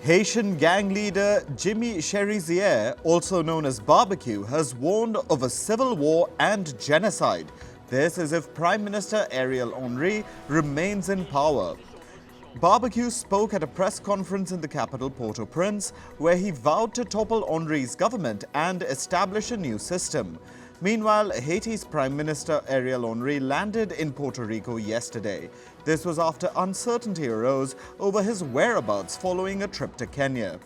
Haitian gang leader Jimmi Cherizier, also known as Barbecue, has warned of a civil war and genocide. This is if Prime Minister Ariel Henry remains in power. Barbecue spoke at a press conference in the capital, Port-au-Prince, where he vowed to topple Henry's government and establish a new system. Meanwhile, Haiti's Prime Minister Ariel Henry landed in Puerto Rico yesterday. This was after uncertainty arose over his whereabouts following a trip to Kenya.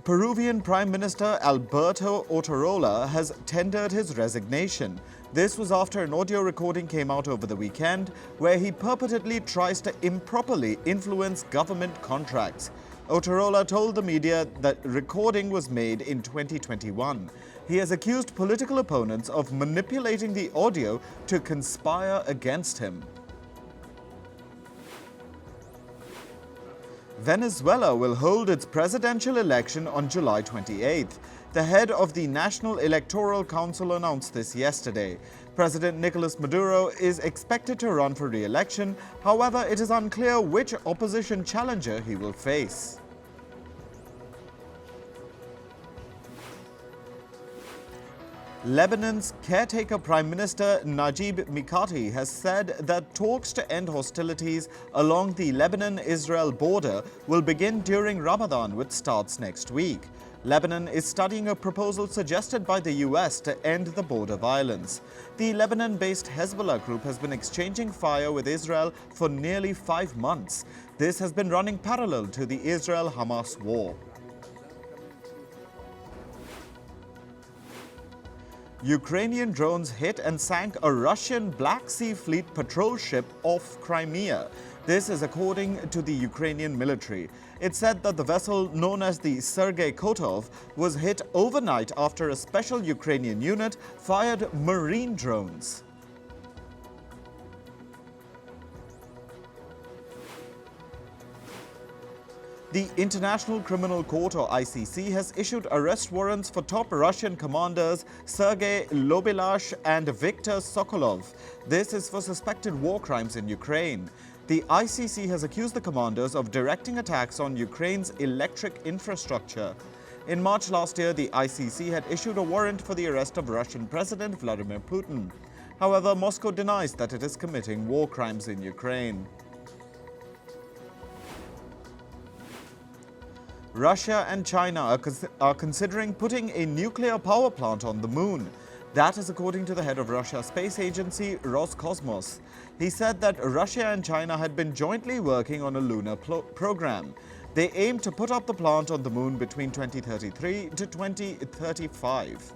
Peruvian Prime Minister Alberto Otarola has tendered his resignation. This was after an audio recording came out over the weekend where he purportedly tries to improperly influence government contracts. Otarola told the media that recording was made in 2021. He has accused political opponents of manipulating the audio to conspire against him. Venezuela will hold its presidential election on July 28th. The head of the National Electoral Council announced this yesterday. President Nicolas Maduro is expected to run for re-election. However, it is unclear which opposition challenger he will face. Lebanon's caretaker Prime Minister Najib Mikati has said that talks to end hostilities along the Lebanon-Israel border will begin during Ramadan, which starts next week. Lebanon is studying a proposal suggested by the US to end the border violence. The Lebanon-based Hezbollah group has been exchanging fire with Israel for nearly 5 months. This has been running parallel to the Israel-Hamas war. Ukrainian drones hit and sank a Russian Black Sea Fleet patrol ship off Crimea. This is according to the Ukrainian military. It said that the vessel, known as the Sergei Kotov, was hit overnight after a special Ukrainian unit fired marine drones. The International Criminal Court, or ICC, has issued arrest warrants for top Russian commanders Sergei Lobilash and Viktor Sokolov. This is for suspected war crimes in Ukraine. The ICC has accused the commanders of directing attacks on Ukraine's electric infrastructure. In March last year, the ICC had issued a warrant for the arrest of Russian President Vladimir Putin. However, Moscow denies that it is committing war crimes in Ukraine. Russia and China are considering putting a nuclear power plant on the moon. That is according to the head of Russia's space agency, Roscosmos. He said that Russia and China had been jointly working on a lunar program. They aim to put up the plant on the moon between 2033 to 2035.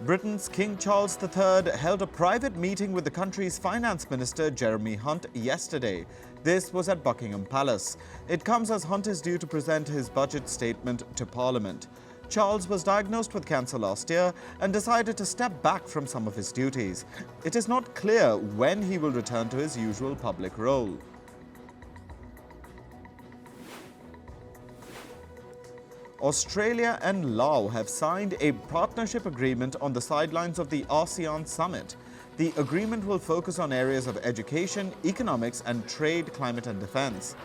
Britain's King Charles III held a private meeting with the country's Finance Minister Jeremy Hunt yesterday. This was at Buckingham Palace. It comes as Hunt is due to present his budget statement to Parliament. Charles was diagnosed with cancer last year and decided to step back from some of his duties. It is not clear when he will return to his usual public role. Australia and Laos have signed a partnership agreement on the sidelines of the ASEAN summit. The agreement will focus on areas of education, economics and trade, climate and defense.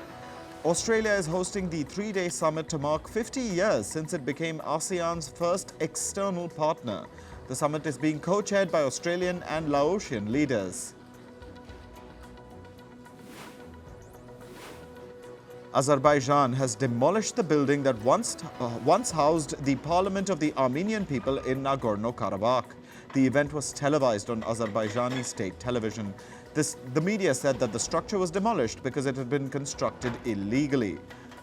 Australia is hosting the 3-day summit to mark 50 years since it became ASEAN's first external partner. The summit is being co-chaired by Australian and Laotian leaders. Azerbaijan has demolished the building that once housed the parliament of the Armenian people in Nagorno-Karabakh. The event was televised on Azerbaijani state television. The media said that the structure was demolished because it had been constructed illegally.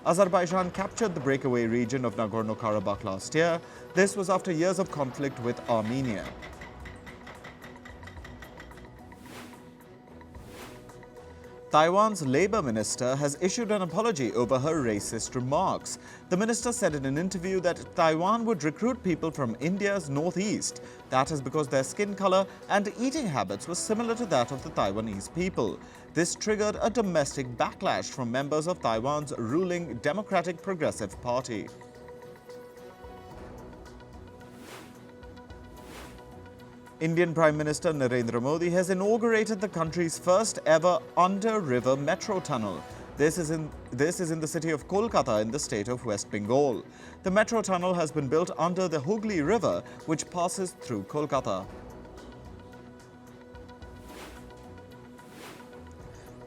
Azerbaijan captured the breakaway region of Nagorno-Karabakh last year. This was after years of conflict with Armenia. Taiwan's Labour Minister has issued an apology over her racist remarks. The minister said in an interview that Taiwan would recruit people from India's northeast. That is because their skin color and eating habits were similar to that of the Taiwanese people. This triggered a domestic backlash from members of Taiwan's ruling Democratic Progressive Party. Indian Prime Minister Narendra Modi has inaugurated the country's first ever under-river metro tunnel. This is in the city of Kolkata in the state of West Bengal. The metro tunnel has been built under the Hooghly River, which passes through Kolkata.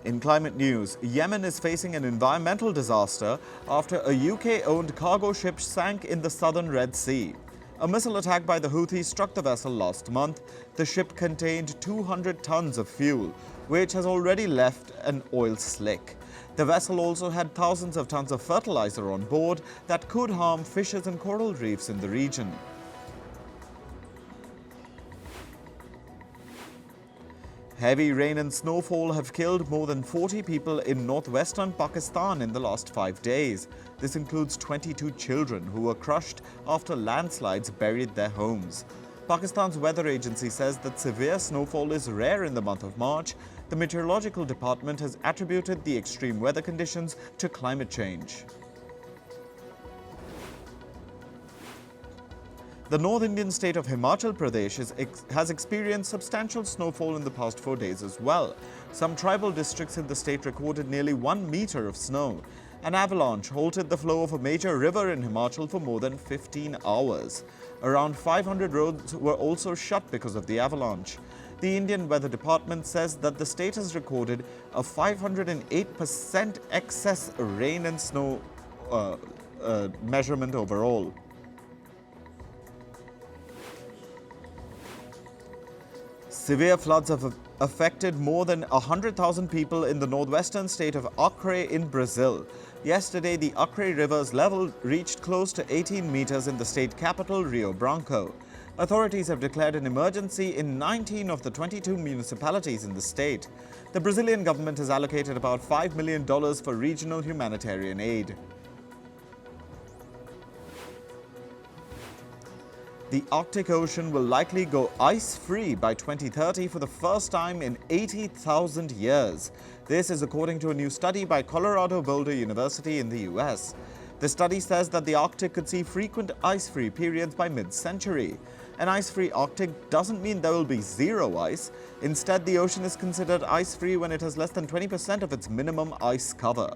In climate news, Yemen is facing an environmental disaster after a UK-owned cargo ship sank in the southern Red Sea. A missile attack by the Houthis struck the vessel last month. The ship contained 200 tons of fuel, which has already left an oil slick. The vessel also had thousands of tons of fertilizer on board that could harm fishes and coral reefs in the region. Heavy rain and snowfall have killed more than 40 people in northwestern Pakistan in the last 5 days. This includes 22 children who were crushed after landslides buried their homes. Pakistan's weather agency says that severe snowfall is rare in the month of March. The meteorological department has attributed the extreme weather conditions to climate change. The North Indian state of Himachal Pradesh has experienced substantial snowfall in the past 4 days as well. Some tribal districts in the state recorded nearly 1 meter of snow. An avalanche halted the flow of a major river in Himachal for more than 15 hours. Around 500 roads were also shut because of the avalanche. The Indian Weather Department says that the state has recorded a 508% excess rain and snow measurement overall. Severe floods have affected more than 100,000 people in the northwestern state of Acre in Brazil. Yesterday, the Acre River's level reached close to 18 meters in the state capital, Rio Branco. Authorities have declared an emergency in 19 of the 22 municipalities in the state. The Brazilian government has allocated about $5 million for regional humanitarian aid. The Arctic Ocean will likely go ice-free by 2030 for the first time in 80,000 years. This is according to a new study by Colorado Boulder University in the US. The study says that the Arctic could see frequent ice-free periods by mid-century. An ice-free Arctic doesn't mean there will be zero ice. Instead, the ocean is considered ice-free when it has less than 20% of its minimum ice cover.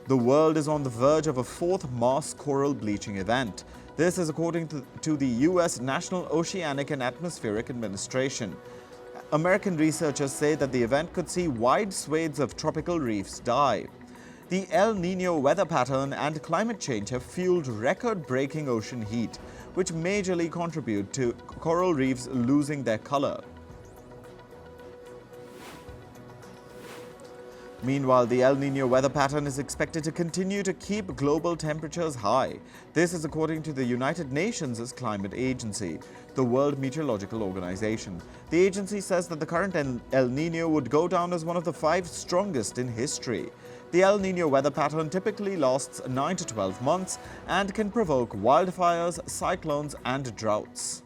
The world is on the verge of a fourth mass coral bleaching event. This is according to the U.S. National Oceanic and Atmospheric Administration. American researchers say that the event could see wide swathes of tropical reefs die. The El Niño weather pattern and climate change have fueled record-breaking ocean heat, which majorly contribute to coral reefs losing their color. Meanwhile, the El Niño weather pattern is expected to continue to keep global temperatures high. This is according to the United Nations' climate agency, the World Meteorological Organization. The agency says that the current El Niño would go down as one of the 5 strongest in history. The El Niño weather pattern typically lasts 9 to 12 months and can provoke wildfires, cyclones, and droughts.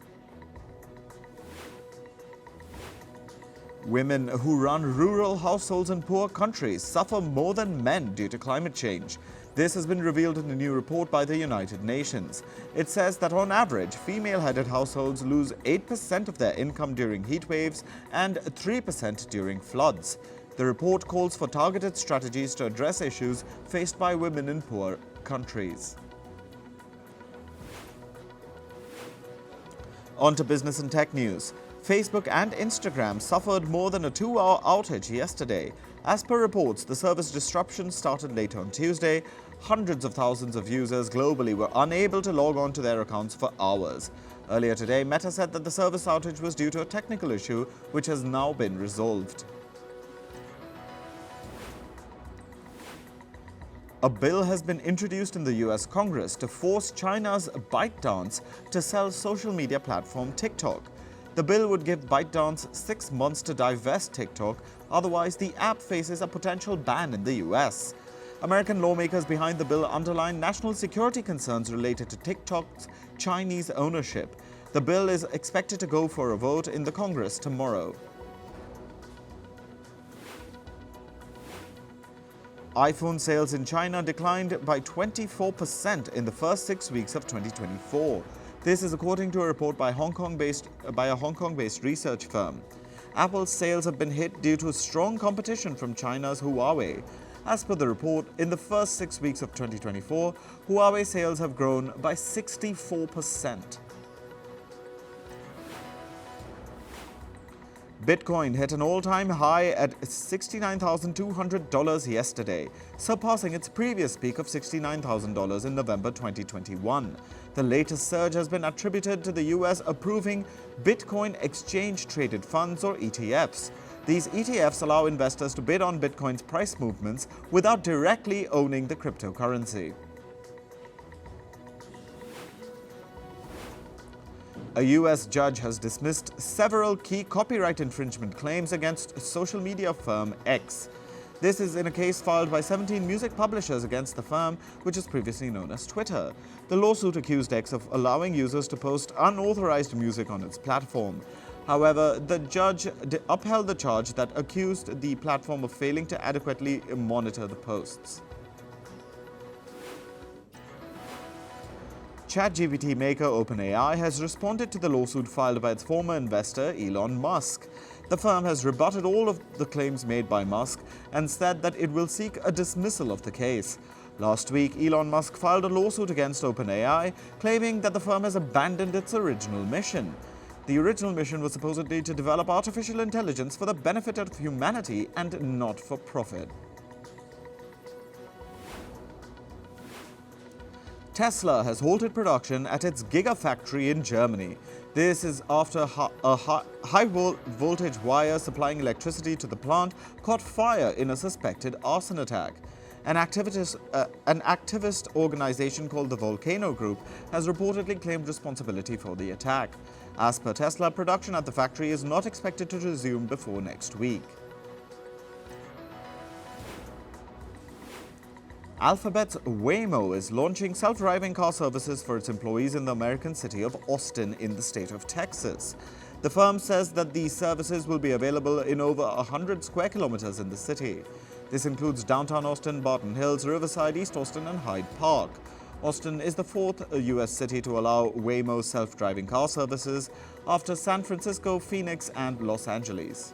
Women who run rural households in poor countries suffer more than men due to climate change. This has been revealed in a new report by the United Nations. It says that on average, female-headed households lose 8% of their income during heat waves and 3% during floods. The report calls for targeted strategies to address issues faced by women in poor countries. On to business and tech news. Facebook and Instagram suffered more than a 2-hour outage yesterday. As per reports, the service disruption started late on Tuesday. Hundreds of thousands of users globally were unable to log on to their accounts for hours. Earlier today, Meta said that the service outage was due to a technical issue, which has now been resolved. A bill has been introduced in the US Congress to force China's ByteDance to sell social media platform TikTok. The bill would give ByteDance 6 months to divest TikTok, otherwise the app faces a potential ban in the US. American lawmakers behind the bill underline national security concerns related to TikTok's Chinese ownership. The bill is expected to go for a vote in the Congress tomorrow. iPhone sales in China declined by 24% in the first 6 weeks of 2024. This is according to a report by a Hong Kong-based research firm. Apple's sales have been hit due to strong competition from China's Huawei. As per the report, in the first 6 weeks of 2024, Huawei sales have grown by 64%. Bitcoin hit an all-time high at $69,200 yesterday, surpassing its previous peak of $69,000 in November 2021. The latest surge has been attributed to the US approving Bitcoin exchange-traded funds or ETFs. These ETFs allow investors to bid on Bitcoin's price movements without directly owning the cryptocurrency. A US judge has dismissed several key copyright infringement claims against social media firm X. This is in a case filed by 17 music publishers against the firm, which is previously known as Twitter. The lawsuit accused X of allowing users to post unauthorized music on its platform. However, the judge upheld the charge that accused the platform of failing to adequately monitor the posts. ChatGPT maker OpenAI has responded to the lawsuit filed by its former investor Elon Musk. The firm has rebutted all of the claims made by Musk and said that it will seek a dismissal of the case. Last week, Elon Musk filed a lawsuit against OpenAI, claiming that the firm has abandoned its original mission. The original mission was supposedly to develop artificial intelligence for the benefit of humanity and not for profit. Tesla has halted production at its Gigafactory in Germany. This is after a high-voltage wire supplying electricity to the plant caught fire in a suspected arson attack. An activist organization called the Volcano Group has reportedly claimed responsibility for the attack. As per Tesla, production at the factory is not expected to resume before next week. Alphabet's Waymo is launching self-driving car services for its employees in the American city of Austin in the state of Texas. The firm says that these services will be available in over 100 square kilometers in the city. This includes downtown Austin, Barton Hills, Riverside, East Austin, and Hyde Park. Austin is the fourth U.S. city to allow Waymo self-driving car services after San Francisco, Phoenix, and Los Angeles.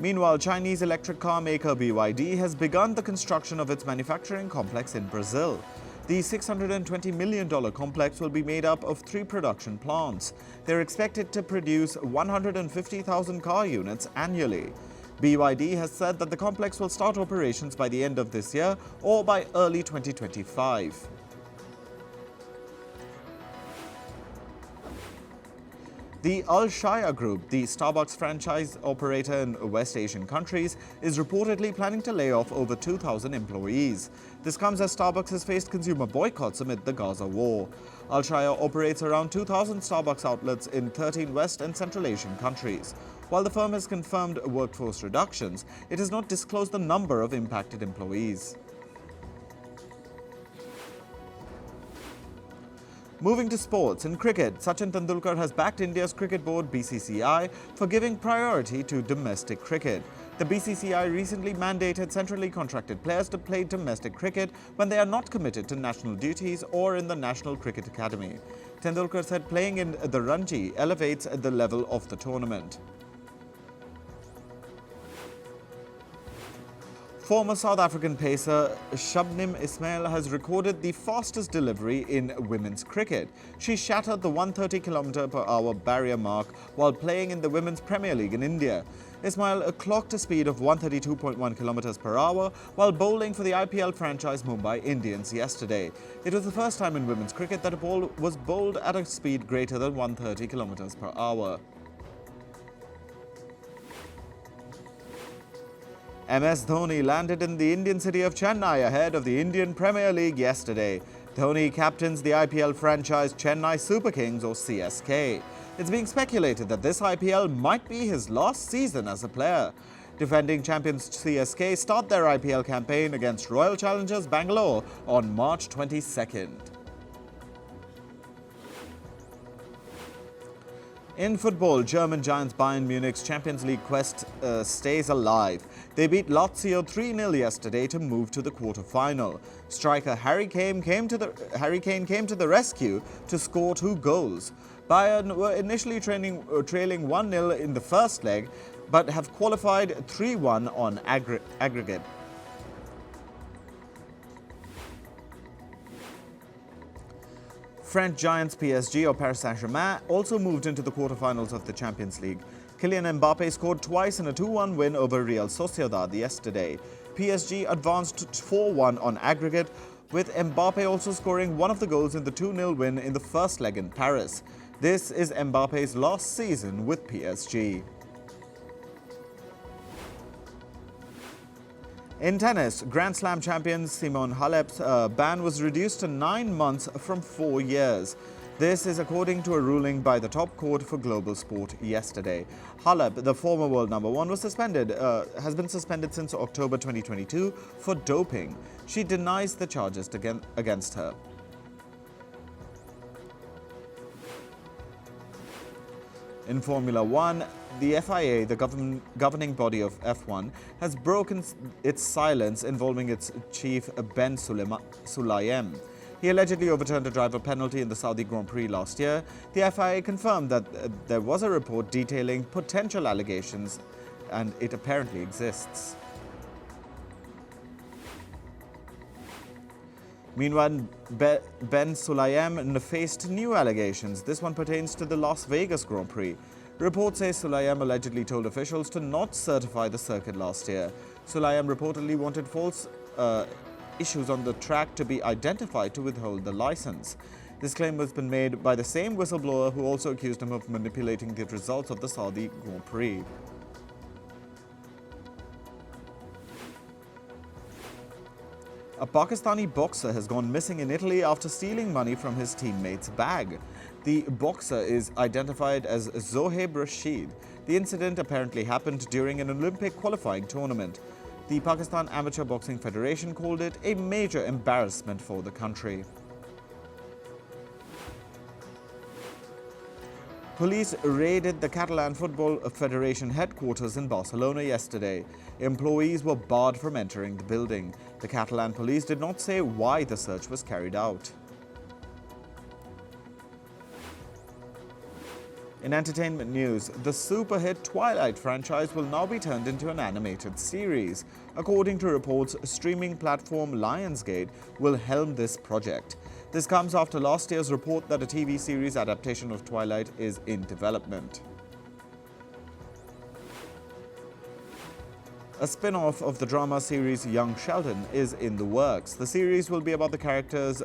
Meanwhile, Chinese electric car maker BYD has begun the construction of its manufacturing complex in Brazil. The $620 million complex will be made up of 3 production plants. They're expected to produce 150,000 car units annually. BYD has said that the complex will start operations by the end of this year or by early 2025. The Al Shaya Group, the Starbucks franchise operator in West Asian countries, is reportedly planning to lay off over 2,000 employees. This comes as Starbucks has faced consumer boycotts amid the Gaza war. Al Shaya operates around 2,000 Starbucks outlets in 13 West and Central Asian countries. While the firm has confirmed workforce reductions, it has not disclosed the number of impacted employees. Moving to sports, in cricket, Sachin Tendulkar has backed India's cricket board BCCI for giving priority to domestic cricket. The BCCI recently mandated centrally contracted players to play domestic cricket when they are not committed to national duties or in the National Cricket Academy. Tendulkar said playing in the Ranji elevates the level of the tournament. Former South African pacer Shabnim Ismail has recorded the fastest delivery in women's cricket. She shattered the 130 km/h barrier mark while playing in the Women's Premier League in India. Ismail clocked a speed of 132.1 km/h while bowling for the IPL franchise Mumbai Indians yesterday. It was the first time in women's cricket that a ball was bowled at a speed greater than 130 km/h. MS Dhoni landed in the Indian city of Chennai ahead of the Indian Premier League yesterday. Dhoni captains the IPL franchise Chennai Super Kings or CSK. It's being speculated that this IPL might be his last season as a player. Defending champions CSK start their IPL campaign against Royal Challengers Bangalore on March 22nd. In football, German giants Bayern Munich's Champions League quest stays alive. They beat Lazio 3-0 yesterday to move to the quarter-final. Striker Harry Kane came to the rescue to score 2 goals. Bayern were initially trailing 1-0 in the first leg, but have qualified 3-1 on aggregate. French giants PSG or Paris Saint-Germain also moved into the quarterfinals of the Champions League. Kylian Mbappe scored twice in a 2-1 win over Real Sociedad yesterday. PSG advanced 4-1 on aggregate, with Mbappe also scoring one of the goals in the 2-0 win in the first leg in Paris. This is Mbappe's last season with PSG. In tennis, Grand Slam champion Simone Halep's ban was reduced to 9 months from 4 years. This is according to a ruling by the top court for global sport yesterday. Halep, the former world number 1, has been suspended since October 2022 for doping. She denies the charges against her. In Formula One, the FIA, the governing body of F1, has broken its silence involving its chief Ben Sulayem. He allegedly overturned a driver penalty in the Saudi Grand Prix last year. The FIA confirmed that there was a report detailing potential allegations, and it apparently exists. Meanwhile, Ben Sulayem faced new allegations. This one pertains to the Las Vegas Grand Prix. Reports say Sulayem allegedly told officials to not certify the circuit last year. Sulayem reportedly wanted false issues on the track to be identified to withhold the license. This claim has been made by the same whistleblower who also accused him of manipulating the results of the Saudi Grand Prix. A Pakistani boxer has gone missing in Italy after stealing money from his teammate's bag. The boxer is identified as Zohaib Rashid. The incident apparently happened during an Olympic qualifying tournament. The Pakistan Amateur Boxing Federation called it a major embarrassment for the country. Police raided the Catalan Football Federation headquarters in Barcelona yesterday. Employees were barred from entering the building. The Catalan police did not say why the search was carried out. In entertainment news, the super hit Twilight franchise will now be turned into an animated series. According to reports, streaming platform Lionsgate will helm this project. This comes after last year's report that a TV series adaptation of Twilight is in development. A spin-off of the drama series Young Sheldon is in the works. The series will be about the characters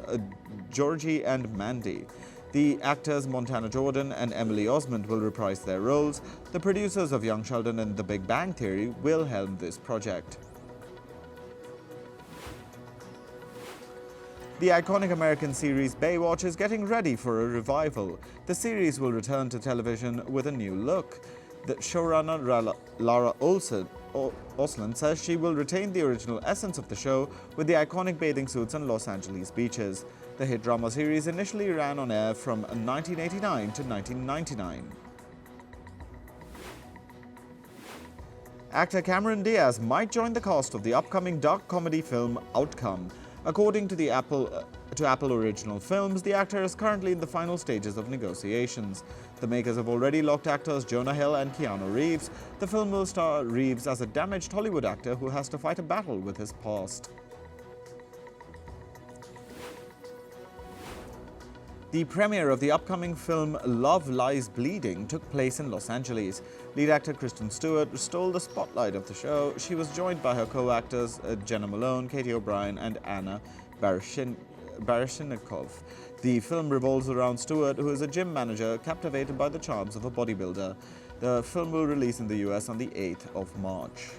Georgie and Mandy. The actors Montana Jordan and Emily Osment will reprise their roles. The producers of Young Sheldon and The Big Bang Theory will helm this project. The iconic American series Baywatch is getting ready for a revival. The series will return to television with a new look. The showrunner Lara Osland says she will retain the original essence of the show with the iconic bathing suits and Los Angeles beaches. The hit drama series initially ran on air from 1989 to 1999. Actor Cameron Diaz might join the cast of the upcoming dark comedy film Outcome. According to Apple Original Films, the actor is currently in the final stages of negotiations. The makers have already locked actors Jonah Hill and Keanu Reeves. The film will star Reeves as a damaged Hollywood actor who has to fight a battle with his past. The premiere of the upcoming film Love Lies Bleeding took place in Los Angeles. Lead actor Kristen Stewart stole the spotlight of the show. She was joined by her co-actors Jenna Malone, Katie O'Brien, and Anna Baryshnikov. The film revolves around Stewart, who is a gym manager captivated by the charms of a bodybuilder. The film will release in the US on the 8th of March.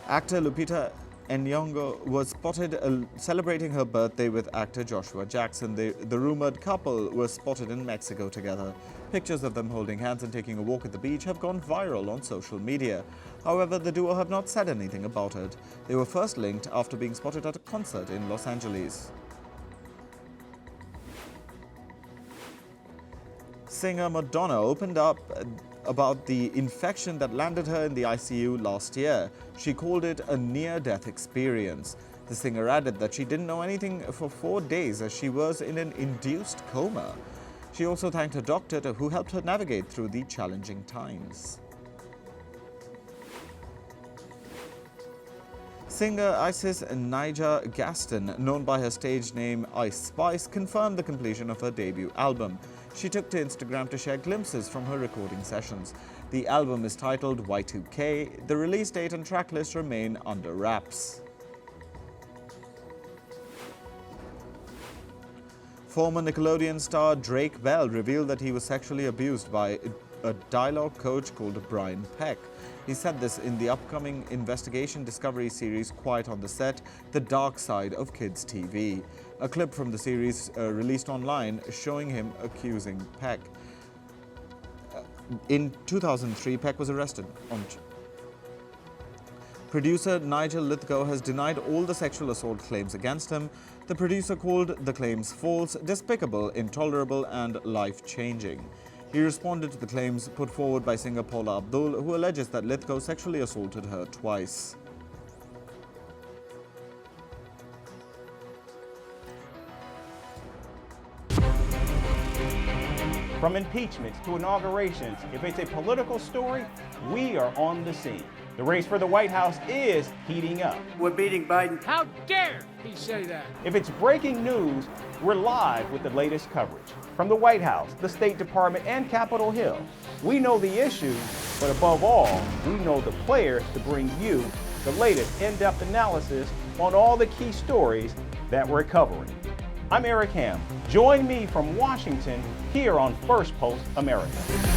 Actor Lupita Nyong'o was spotted celebrating her birthday with actor Joshua Jackson. The rumored couple were spotted in Mexico together. Pictures of them holding hands and taking a walk at the beach have gone viral on social media. However, the duo have not said anything about it. They were first linked after being spotted at a concert in Los Angeles. Singer Madonna opened up about the infection that landed her in the ICU last year. She called it a near-death experience. The singer added that she didn't know anything for 4 days as she was in an induced coma. She also thanked her doctor who helped her navigate through the challenging times. Singer Isis Niger Gaston, known by her stage name Ice Spice, confirmed the completion of her debut album. She took to Instagram to share glimpses from her recording sessions. The album is titled Y2K. The release date and track list remain under wraps. Former Nickelodeon star Drake Bell revealed that he was sexually abused by a dialogue coach called Brian Peck. He said this in the upcoming investigation discovery series Quiet on the Set, The Dark Side of Kids TV. A clip from the series released online showing him accusing Peck. In 2003, Peck was arrested on Producer Nigel Lythgoe has denied all the sexual assault claims against him. The producer called the claims false, despicable, intolerable, and life-changing. He responded to the claims put forward by singer Paula Abdul, who alleges that Lythgoe sexually assaulted her twice. From impeachments to inaugurations, if it's a political story, we are on the scene. The race for the White House is heating up. We're beating Biden. How dare he say that? If it's breaking news, we're live with the latest coverage. From the White House, the State Department, and Capitol Hill, we know the issues, but above all, we know the players to bring you the latest in-depth analysis on all the key stories that we're covering. I'm Eric Ham. Join me from Washington here on Firstpost America.